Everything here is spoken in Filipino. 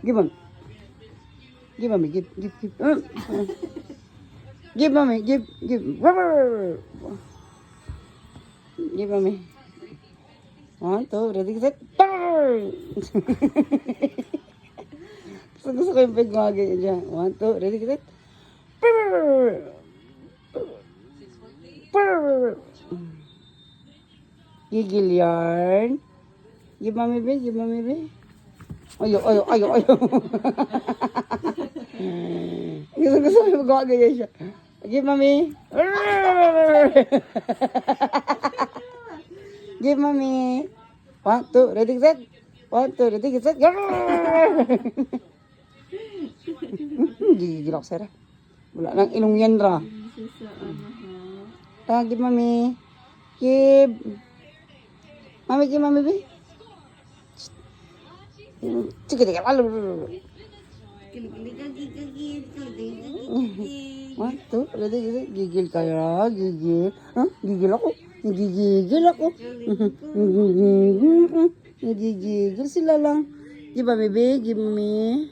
Give mommy. Give mommy. Give. Give mommy. Give. Give mommy. 1, 2, ready, set. Gusto ko yung pag-gumagay dyan. 1, 2, ready, set. Gigil yarn. Give mommy, be. Give mommy, be. Ayo. Gusto ko yung pag-gumagay siya. Give mommy. Give mommy. 1, 2, ready, set. 1, 2, ready, set. Gigil ako, Sarah. Wala nang ilong yan, ra. Give mommy. Give. Mami, give mommy, be. Sige. 1, 2, ready, set. Gigil kayo, gigil. Huh? Gigil ako. Nagigigil ako. Nagigigil sila lang. Give mommy, be. Give mommy.